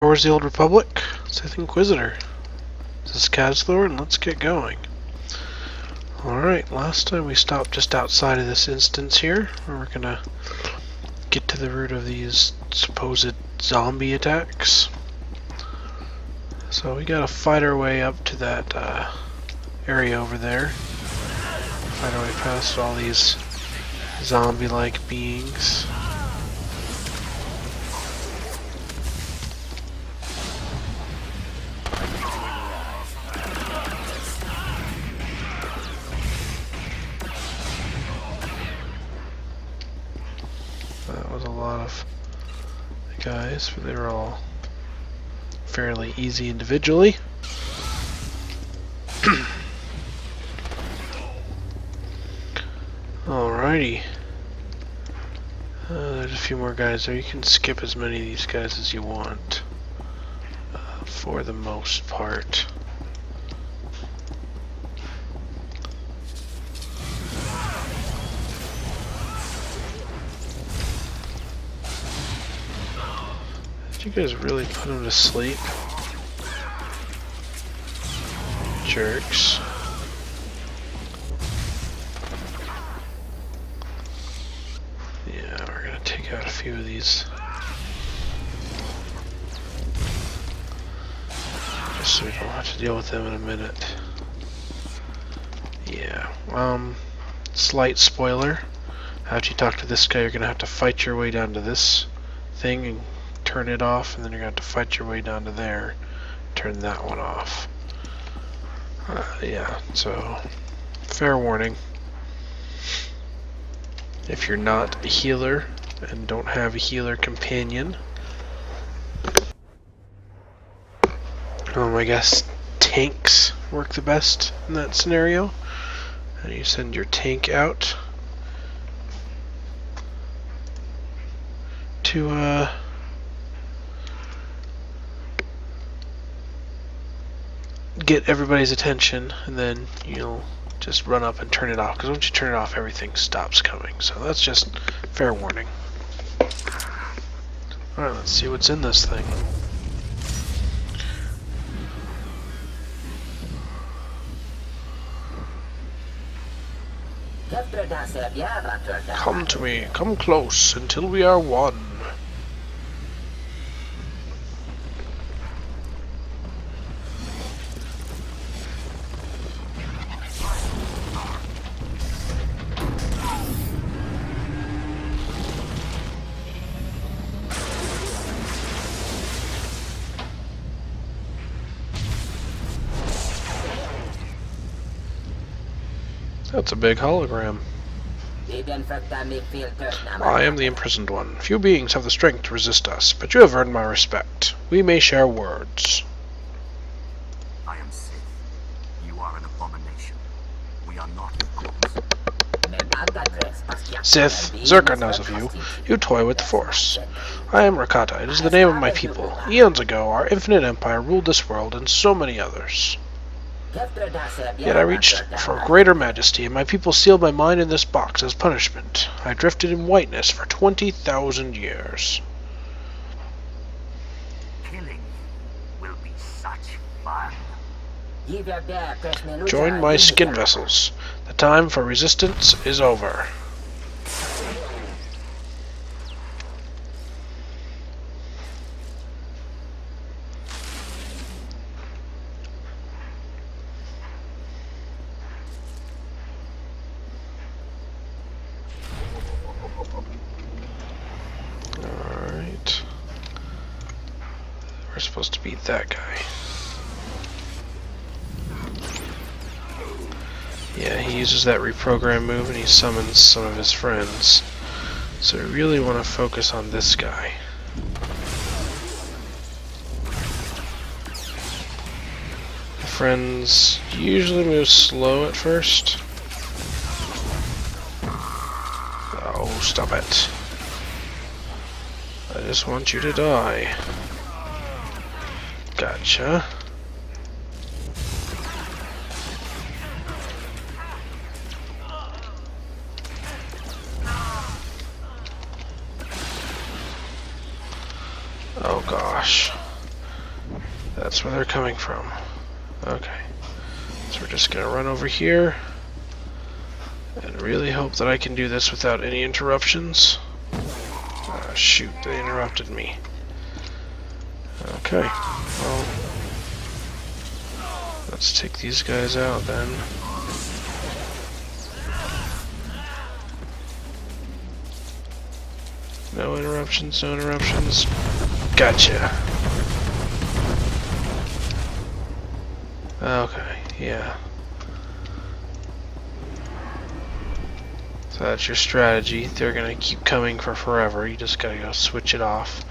Wars the Old Republic, Sith Inquisitor. This is Kazthor, and let's get going. Alright, last time we stopped just outside of this instance here, where we're gonna get to the root of these supposed zombie attacks. So we gotta fight our way up to that area over there. Fight our way past all these zombie-like beings. That was a lot of guys, but they were all fairly easy individually. Alrighty. There's a few more guys there. You can skip as many of these guys as you want, for the most part. Did you guys really put him to sleep? Jerks. Yeah, we're gonna take out a few of these. Just so we don't have to deal with them in a minute. Yeah, slight spoiler. After you talk to this guy, you're gonna have to fight your way down to this thing and turn it off, and then you're gonna have to fight your way down to there, turn that one off. Yeah, so fair warning. If you're not a healer and don't have a healer companion, I guess tanks work the best in that scenario. And you send your tank out to get everybody's attention, and then you'll just run up and turn it off, because once you turn it off, everything stops coming. So that's just fair warning. Alright, let's see what's in this thing. Come to me, come close, until we are one. That's a big hologram. I am the imprisoned one. Few beings have the strength to resist us, but you have earned my respect. We may share words. I am Sith. You are an abomination. We are not equals. Sith, Zerka knows of you. You toy with the Force. I am Rakata. It is the name of my people. Eons ago, our infinite empire ruled this world and so many others. Yet I reached for greater majesty, and my people sealed my mind in this box as punishment. I drifted in whiteness for 20,000 years. Killing will be such fun. Join my skin vessels. The time for resistance is over. Alright. We're supposed to beat that guy. Yeah, he uses that reprogram move and he summons some of his friends. So we really want to focus on this guy. Friends usually move slow at first. Oh, stop it. I just want you to die. Gotcha. Oh gosh. That's where they're coming from. Okay. So we're just gonna run over here and really hope that I can do this without any interruptions. Shoot, they interrupted me. Okay, well, let's take these guys out then. No interruptions, no interruptions. Gotcha. Okay, yeah. So that's your strategy. They're gonna keep coming for forever. You just gotta go switch it off.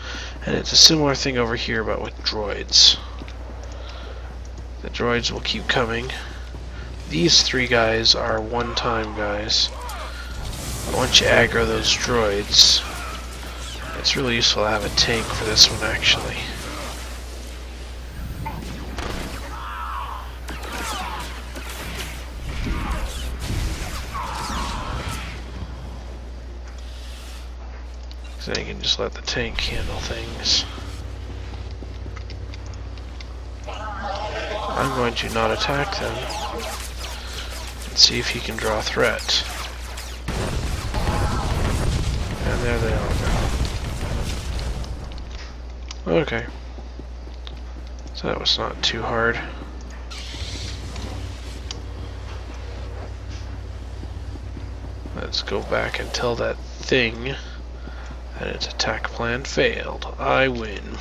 And it's a similar thing over here, but with droids. The droids will keep coming. These three guys are one-time guys. Once you aggro those droids, it's really useful to have a tank for this one, actually. So you can just let the tank handle things. I'm going to not attack them and see if he can draw a threat. And there they all go. Okay. So that was not too hard. Let's go back and tell that thing that its attack plan failed. I win.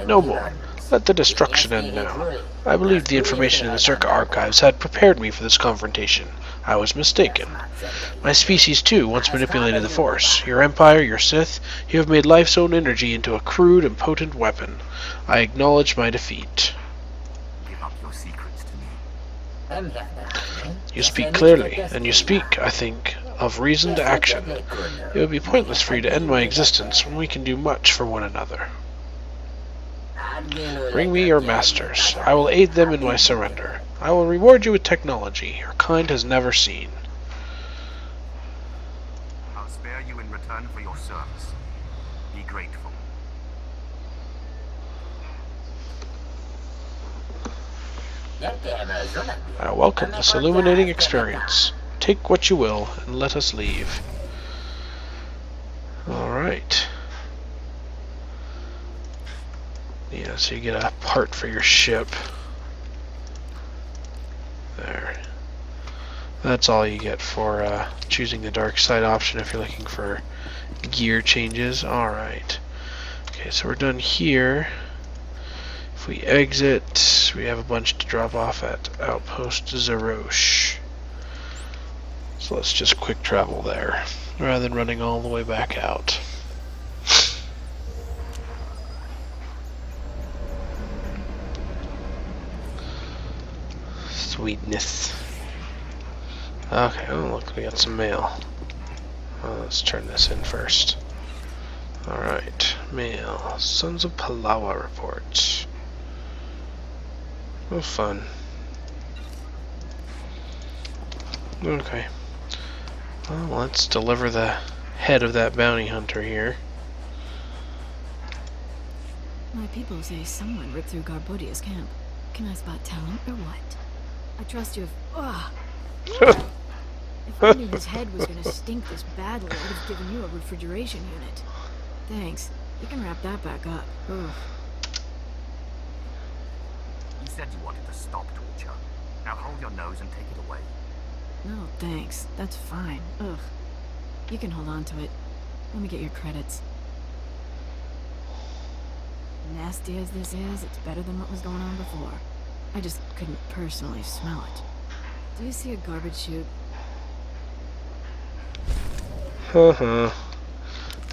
No more. Let the destruction end now. I believed the information in the Circa archives had prepared me for this confrontation. I was mistaken. My species, too, once manipulated the Force. Your Empire, your Sith, you have made life's own energy into a crude and potent weapon. I acknowledge my defeat. Give up your secrets to me. You speak clearly, and you speak, I think, of reasoned action. It would be pointless for you to end my existence when we can do much for one another. Bring me your masters. I will aid them in my surrender. I will reward you with technology your kind has never seen. I'll spare you in return for your service. Be grateful. I welcome this illuminating experience. Take what you will, and let us leave. Alright. Yeah, so you get a part for your ship. There. That's all you get for choosing the dark side option if you're looking for gear changes. Alright. Okay, so we're done here. If we exit, we have a bunch to drop off at Outpost Zerosh. So let's just quick travel there, rather than running all the way back out. Sweetness. Okay, oh look, we got some mail. Well, let's turn this in first. Alright, mail. Sons of Palawa reports. Oh, fun. Okay. Well, let's deliver the head of that bounty hunter here. My people say someone ripped through Garbodia's camp. Can I spot talent or what? I trust you if... Ugh. If I knew his head was gonna stink this badly, I'd have given you a refrigeration unit. Thanks. You can wrap that back up. Ugh. You said you wanted to stop torture. Now hold your nose and take it away. No, thanks. That's fine. Ugh. You can hold on to it. Let me get your credits. Nasty as this is, it's better than what was going on before. I just couldn't personally smell it. Do you see a garbage chute?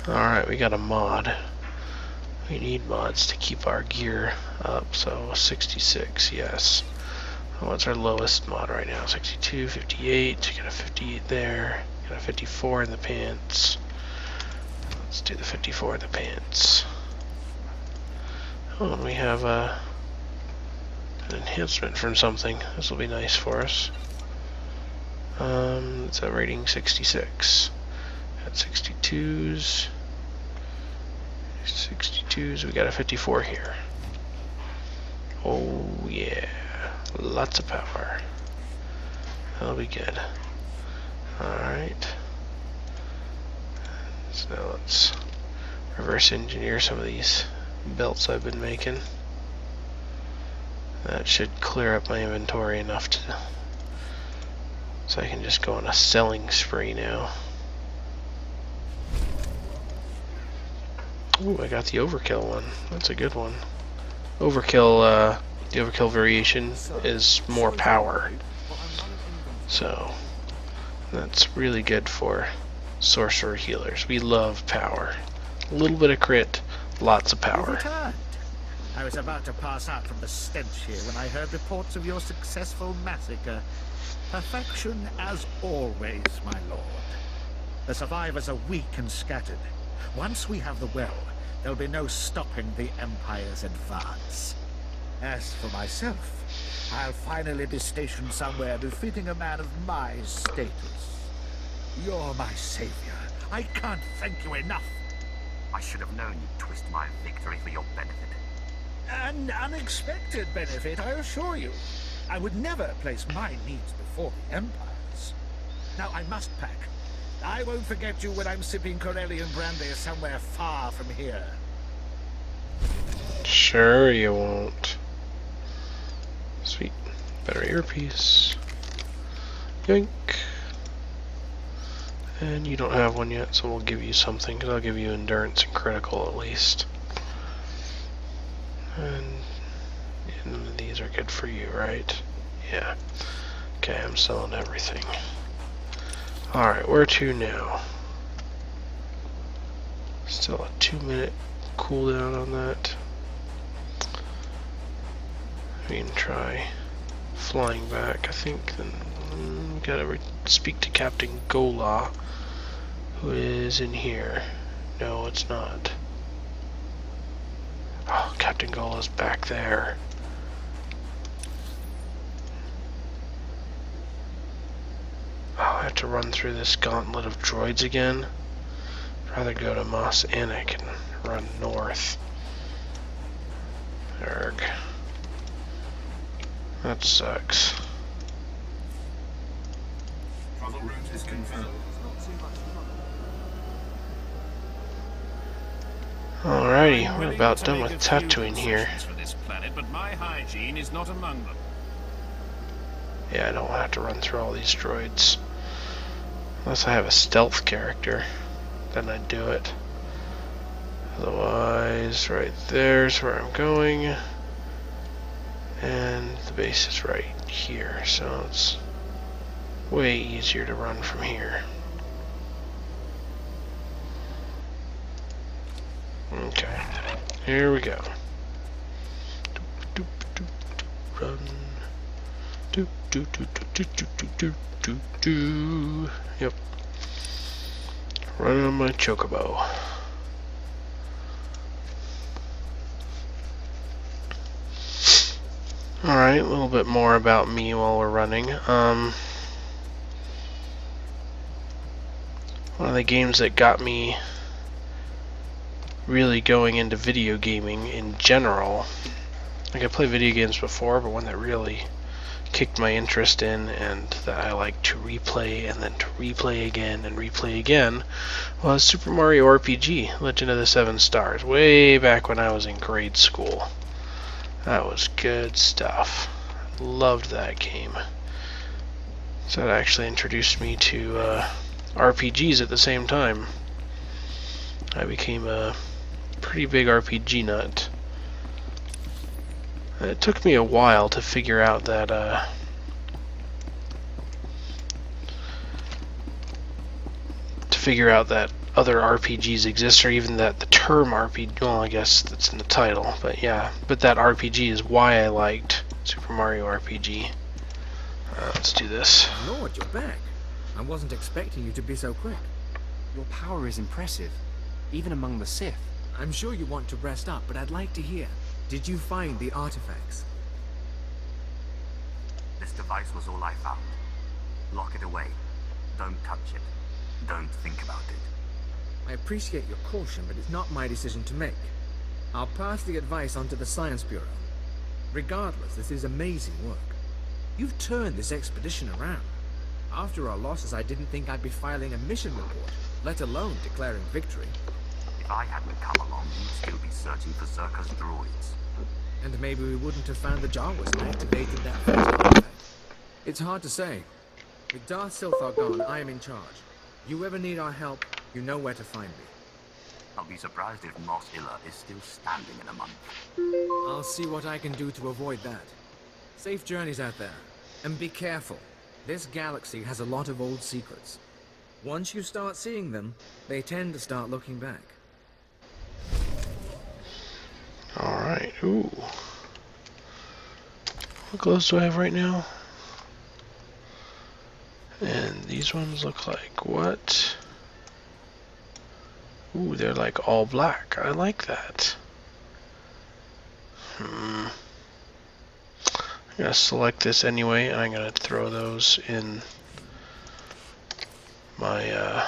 Alright, we got a mod. We need mods to keep our gear up, so 66, yes. What's our lowest mod right now? 62, 58, got a 58 there, got a 54 in the pants. Let's do the 54 in the pants. Oh, and we have an enhancement from something. This will be nice for us. It's a rating 66. Got 62s. 62, so we got a 54 here. Oh yeah, lots of power. That'll be good. Alright. So now let's reverse engineer some of these belts I've been making. That should clear up my inventory enough to, so I can just go on a selling spree now. Ooh, I got the overkill one. That's a good one. Overkill, the overkill variation is more power. So, that's really good for sorcerer healers. We love power. A little bit of crit, lots of power. I was about to pass out from the stench here when I heard reports of your successful massacre. Perfection as always, my lord. The survivors are weak and scattered. Once we have the well, there'll be no stopping the Empire's advance. As for myself, I'll finally be stationed somewhere befitting a man of my status. You're my savior. I can't thank you enough. I should have known you'd twist my victory for your benefit. An unexpected benefit, I assure you. I would never place my needs before the Empire's. Now I must pack. I won't forget you when I'm sipping Corellian brandy somewhere far from here. Sure you won't. Sweet. Better earpiece. Yoink. And you don't have one yet, so we'll give you something, because I'll give you endurance and critical at least. And none of these are good for you, right? Yeah. Okay, I'm selling everything. Alright, where to now? Still a 2-minute cooldown on that. We can try flying back, I think. Then we gotta speak to Captain Gola, who is in here. No, it's not. Oh, Captain Gola's back there. Oh, I have to run through this gauntlet of droids again. I'd rather go to Mos Anik and run north. Erg. That sucks. Travel route is confirmed. Alrighty, we're about done with Tatooine here. For this planet, but my hygiene is not among them. Yeah, I don't have to run through all these droids. Unless I have a stealth character, then I'd do it. Otherwise, right there's where I'm going. And the base is right here, so it's way easier to run from here. Okay, here we go. Doop, doop, doop, run. Doop, doop, doop, doop, doop, doop, doop, doop, doop. Yep. Running on my chocobo. Alright, a little bit more about me while we're running. One of the games that got me really going into video gaming in general, like I played video games before, but one that really kicked my interest in and that I like to replay and then to replay again and replay again was Super Mario RPG, Legend of the Seven Stars, way back when I was in grade school. That was good stuff. Loved that game. So that actually introduced me to RPGs at the same time. I became a pretty big RPG nut. It took me a while to figure out that other RPGs exist, or even that the term RPG, well, I guess that's in the title, but yeah, but that RPG is why I liked Super Mario RPG. Let's do this. Lord, you're back. I wasn't expecting you to be so quick. Your power is impressive, even among the Sith. I'm sure you want to rest up, but I'd like to hear. Did you find the artifacts? This device was all I found. Lock it away. Don't touch it. Don't think about it. I appreciate your caution, but it's not my decision to make. I'll pass the advice on to the Science Bureau. Regardless, this is amazing work. You've turned this expedition around. After our losses, I didn't think I'd be filing a mission report, let alone declaring victory. If I hadn't come along, you'd still be searching for Zerka's droids. And maybe we wouldn't have found the Jawas and activated that first artifact. It's hard to say. With Darth Silthar gone, I am in charge. You ever need our help, you know where to find me. I'll be surprised if Mos Illa is still standing in a month. I'll see what I can do to avoid that. Safe journeys out there. And be careful. This galaxy has a lot of old secrets. Once you start seeing them, they tend to start looking back. Alright, ooh. What gloves do I have right now? And these ones look like what? Ooh, they're like all black. I like that. I'm gonna select this anyway, and I'm gonna throw those in my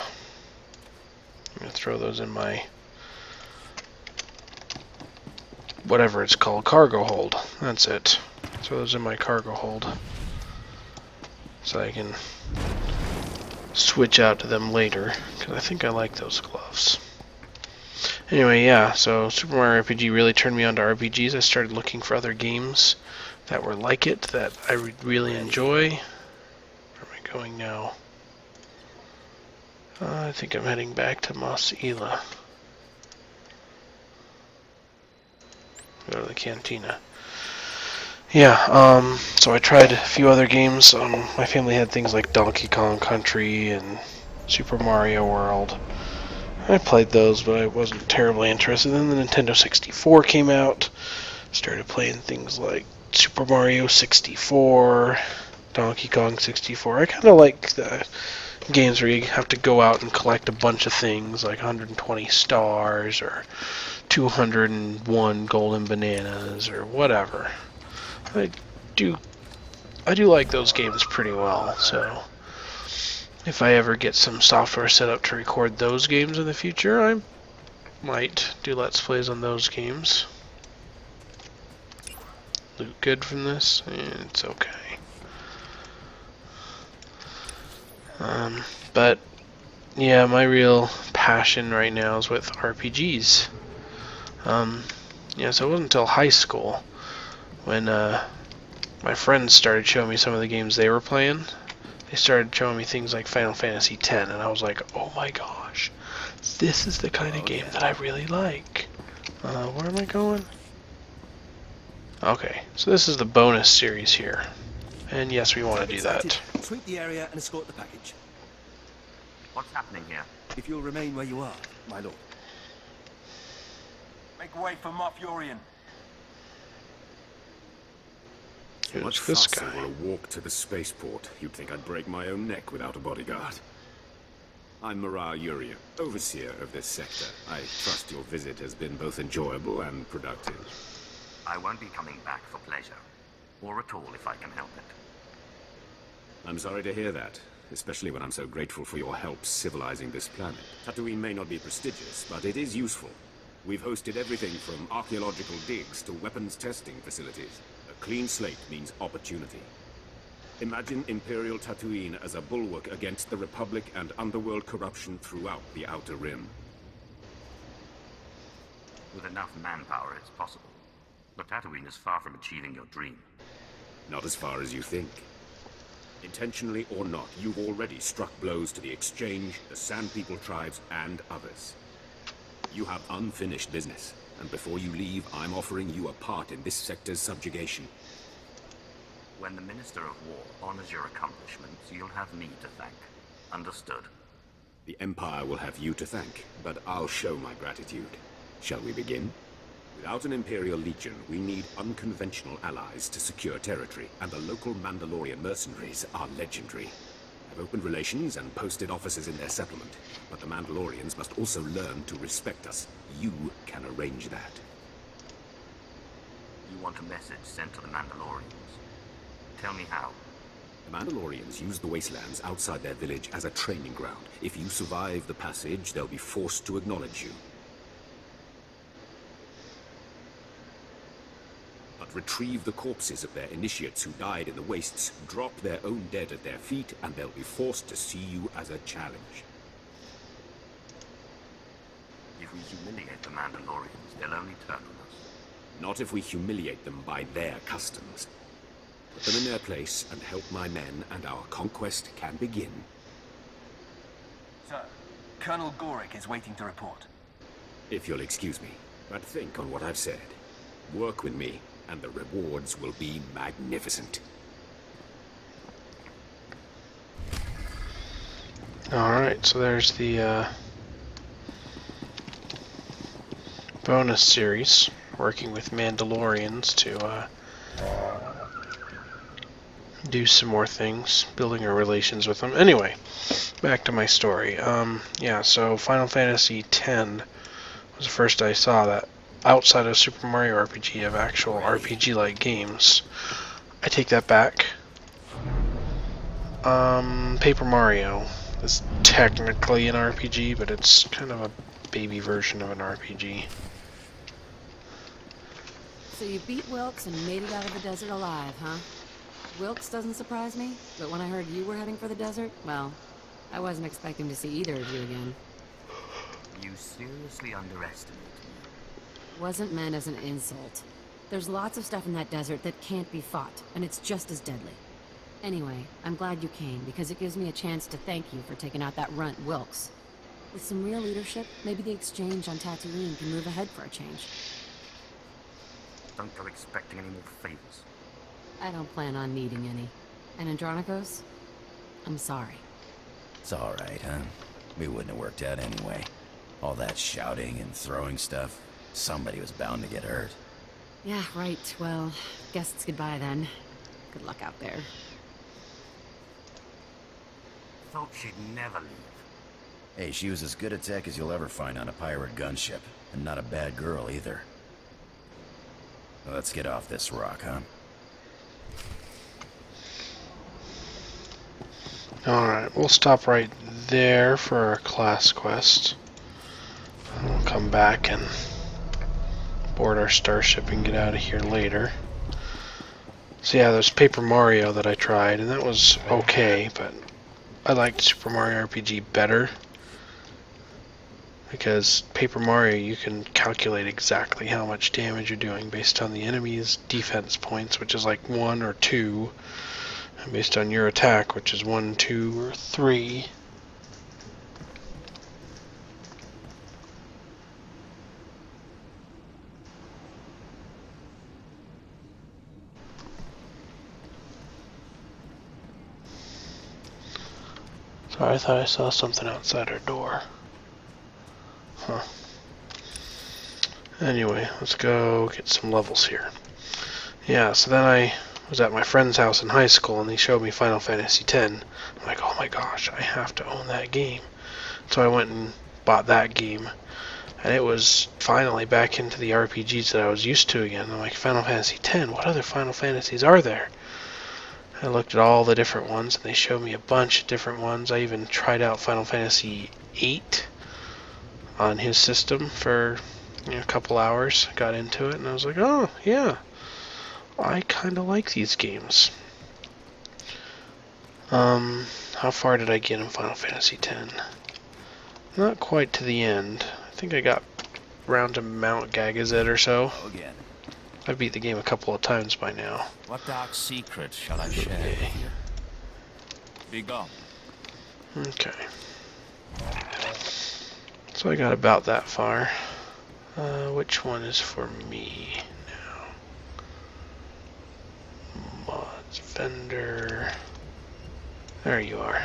whatever it's called, cargo hold. That's it. Throw those in my cargo hold, so I can switch out to them later, because I think I like those gloves. Anyway, yeah, so Super Mario RPG really turned me on to RPGs. I started looking for other games that were like it, that I would really enjoy. Where am I going now? I think I'm heading back to Mos Illa. Go to the cantina. Yeah, so I tried a few other games. My family had things like Donkey Kong Country and Super Mario World. I played those, but I wasn't terribly interested. Then the Nintendo 64 came out. Started playing things like Super Mario 64, Donkey Kong 64. I kind of like the games where you have to go out and collect a bunch of things, like 120 stars or 201 golden bananas or whatever. I do like those games pretty well, so if I ever get some software set up to record those games in the future, I might do Let's Plays on those games. Loot good from this? It's okay. But yeah, my real passion right now is with RPGs. Yeah, so it wasn't until high school when my friends started showing me some of the games they were playing. They started showing me things like Final Fantasy X, and I was like, oh my gosh, this is the kind of game that I really like. Where am I going? Okay, so this is the bonus series here. And yes, we want to do that. Sweep the area and escort the package. What's happening here? If you'll remain where you are, my lord. Make way for Morphurian. Who's Much this fuss guy? over a walk to the spaceport. You'd think I'd break my own neck without a bodyguard. I'm Marar Yuria, overseer of this sector. I trust your visit has been both enjoyable and productive. I won't be coming back for pleasure. Or at all if I can help it. I'm sorry to hear that, especially when I'm so grateful for your help civilizing this planet. Tatooine may not be prestigious, but it is useful. We've hosted everything from archaeological digs to weapons testing facilities. A clean slate means opportunity. Imagine Imperial Tatooine as a bulwark against the Republic and underworld corruption throughout the Outer Rim. With enough manpower, it's possible. But Tatooine is far from achieving your dream. Not as far as you think. Intentionally or not, you've already struck blows to the Exchange, the Sand People tribes, and others. You have unfinished business, and before you leave, I'm offering you a part in this sector's subjugation. When the Minister of War honors your accomplishments, you'll have me to thank. Understood? The Empire will have you to thank, but I'll show my gratitude. Shall we begin? Without an Imperial Legion, we need unconventional allies to secure territory, and the local Mandalorian mercenaries are legendary. I've opened relations and posted officers in their settlement, but the Mandalorians must also learn to respect us. You can arrange that. You want a message sent to the Mandalorians. Tell me how. The Mandalorians use the wastelands outside their village as a training ground. If you survive the passage, they'll be forced to acknowledge you. But retrieve the corpses of their initiates who died in the wastes, drop their own dead at their feet, and they'll be forced to see you as a challenge. If we humiliate the Mandalorians, they'll only turn on us. Not if we humiliate them by their customs. Put them in their place and help my men, and our conquest can begin. Sir, Colonel Gorick is waiting to report. If you'll excuse me, but think on what I've said. Work with me, and the rewards will be magnificent. Alright, so there's the bonus series, working with Mandalorians to do some more things, building our relations with them. Anyway, back to my story. Yeah, so Final Fantasy X was the first I saw that outside of Super Mario RPG of actual RPG-like games. I take that back. Paper Mario is technically an RPG, but it's kind of a baby version of an RPG. So you beat Wilkes and made it out of the desert alive, huh? Wilkes doesn't surprise me, but when I heard you were heading for the desert, well, I wasn't expecting to see either of you again. You seriously underestimate me. Wasn't meant as an insult. There's lots of stuff in that desert that can't be fought, and it's just as deadly. Anyway, I'm glad you came, because it gives me a chance to thank you for taking out that runt Wilkes. With some real leadership, maybe the exchange on Tatooine can move ahead for a change. Don't go expecting any more favors. I don't plan on needing any. And Andronikos, I'm sorry. It's alright, huh? We wouldn't have worked out anyway. All that shouting and throwing stuff. Somebody was bound to get hurt. Yeah, right. Well, guess it's goodbye then. Good luck out there. Thought she'd never leave. Hey, she was as good a tech as you'll ever find on a pirate gunship. And not a bad girl either. Let's get off this rock, huh? Alright, we'll stop right there for our class quest. And we'll come back and board our starship and get out of here later. So yeah, there's Paper Mario that I tried, and that was okay, but I liked Super Mario RPG better. Because Paper Mario, you can calculate exactly how much damage you're doing based on the enemy's defense points, which is like 1 or 2. And based on your attack, which is 1, 2, or 3. Sorry, I thought I saw something outside our door. Huh. Anyway, let's go get some levels here. Yeah, so then I was at my friend's house in high school and he showed me Final Fantasy X. I'm like, oh my gosh, I have to own that game. So I went and bought that game. And it was finally back into the RPGs that I was used to again. I'm like, Final Fantasy X, what other Final Fantasies are there? I looked at all the different ones and they showed me a bunch of different ones. I even tried out Final Fantasy VIII on his system for a couple hours. Got into it and I was like, oh yeah, I kind of like these games. How far did I get in Final Fantasy X? Not quite to the end. I think I got around to Mount Gagazet or so. Again. I've beat the game a couple of times by now. What dark secret shall I share with you? Be gone. Okay. So I got about that far. Which one is for me now? Mods, vendor. There you are.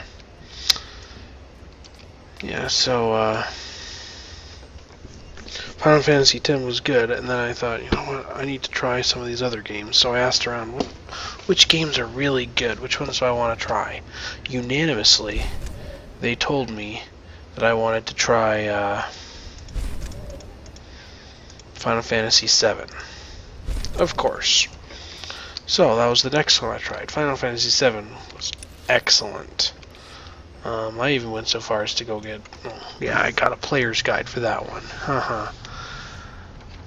Yeah, so Final Fantasy X was good, and then I thought, you know what, I need to try some of these other games. So I asked around, which games are really good? Which ones do I want to try? Unanimously, they told me that I wanted to try Final Fantasy VII. Of course. So that was the next one I tried. Final Fantasy VII was excellent. I even went so far as to go get, yeah, I got a player's guide for that one. Haha.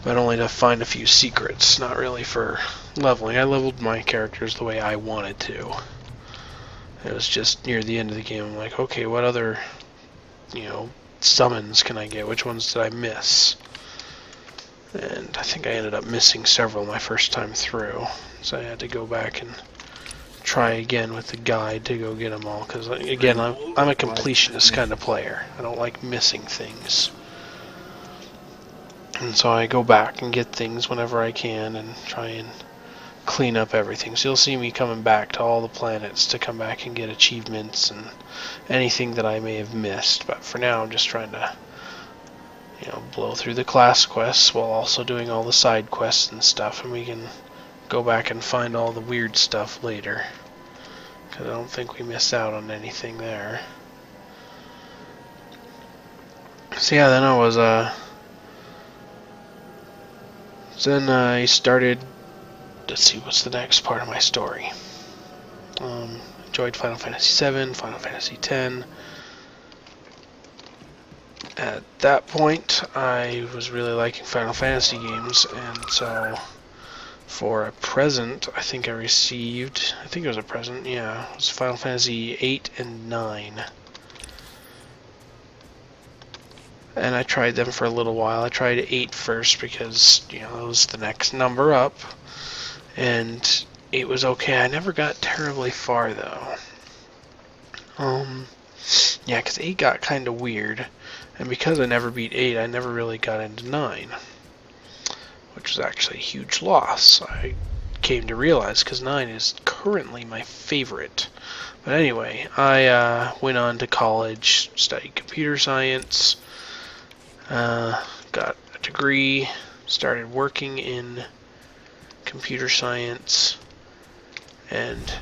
But only to find a few secrets, not really for leveling. I leveled my characters the way I wanted to. It was just near the end of the game, I'm like, okay, what other, summons can I get? Which ones did I miss? And I think I ended up missing several my first time through. So I had to go back and try again with the guide to go get them all. Because, again, I'm a completionist kind of player. I don't like missing things. And so I go back and get things whenever I can and try and clean up everything. So you'll see me coming back to all the planets to come back and get achievements and anything that I may have missed. But for now, I'm just trying to, blow through the class quests while also doing all the side quests and stuff. And we can go back and find all the weird stuff later. Because I don't think we missed out on anything there. So yeah, then I was, then I started, let's see, what's the next part of my story? Enjoyed Final Fantasy VII, Final Fantasy X. At that point, I was really liking Final Fantasy games, and so for a present, I think it was a present, yeah, it was Final Fantasy 8 and 9. And I tried them for a little while. I tried 8 first because, it was the next number up. And it was okay. I never got terribly far, though. Yeah, because 8 got kind of weird. And because I never beat 8, I never really got into 9. Which was actually a huge loss, I came to realize, because 9 is currently my favorite. But anyway, I went on to college, studied computer science, got a degree, started working in computer science, and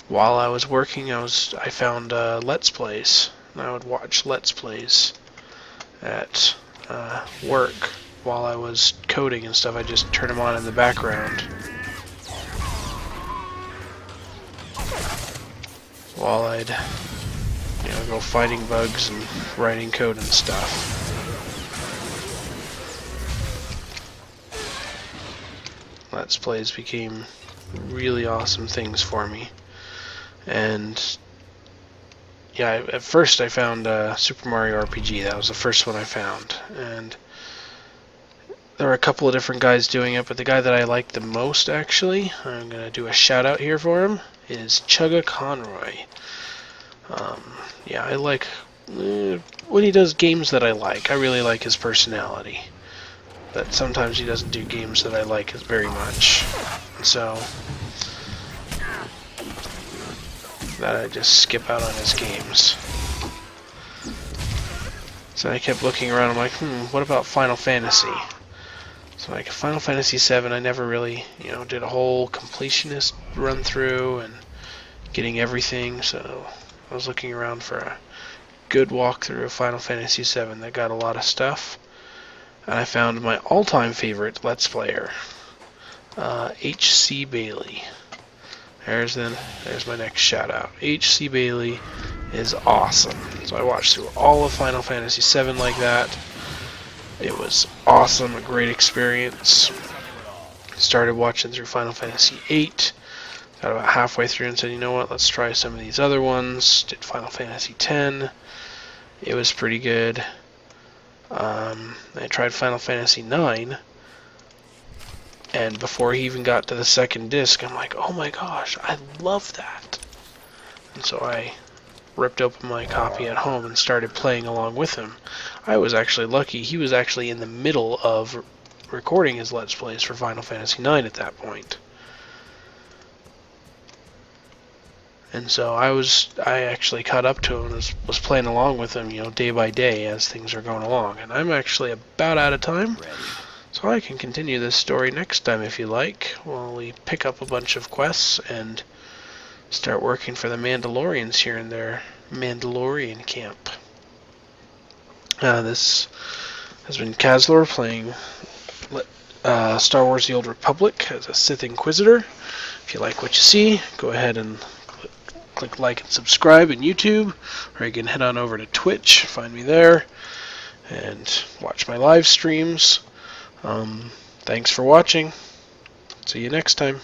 while I was working, I found Let's Plays, and I would watch Let's Plays at work while I was coding and stuff. I just turn them on in the background while I'd go fighting bugs and writing code and stuff. Let's Plays became really awesome things for me. And yeah, at first I found Super Mario RPG. That was the first one I found. And there were a couple of different guys doing it, but the guy that I liked the most, actually, I'm going to do a shout out here for him, is Chugga Conroy. Yeah, I like when he does games that I like. I really like his personality. But sometimes he doesn't do games that I like very much. So that I just skip out on his games. So I kept looking around, I'm like, what about Final Fantasy? So like Final Fantasy VII, I never really, did a whole completionist run through and getting everything, so I was looking around for a good walkthrough of Final Fantasy VII that got a lot of stuff. And I found my all-time favorite Let's Player, H.C. Bailey. There's my next shout out. H.C. Bailey is awesome. So I watched through all of Final Fantasy VII like that. It was awesome, a great experience. Started watching through Final Fantasy VIII. Got about halfway through and said, you know what, let's try some of these other ones. Did Final Fantasy X. It was pretty good. I tried Final Fantasy IX, and before he even got to the second disc, I'm like, oh my gosh, I love that. And so I ripped open my copy at home and started playing along with him. I was actually lucky. He was actually in the middle of recording his Let's Plays for Final Fantasy IX at that point. And so I actually caught up to him and was playing along with him, day by day as things are going along. And I'm actually about out of time, so I can continue this story next time if you like, while we pick up a bunch of quests and start working for the Mandalorians here in their Mandalorian camp. This has been Kazlor playing Star Wars The Old Republic as a Sith Inquisitor. If you like what you see, go ahead and click like and subscribe in YouTube, or you can head on over to Twitch, find me there, and watch my live streams. Thanks for watching. See you next time.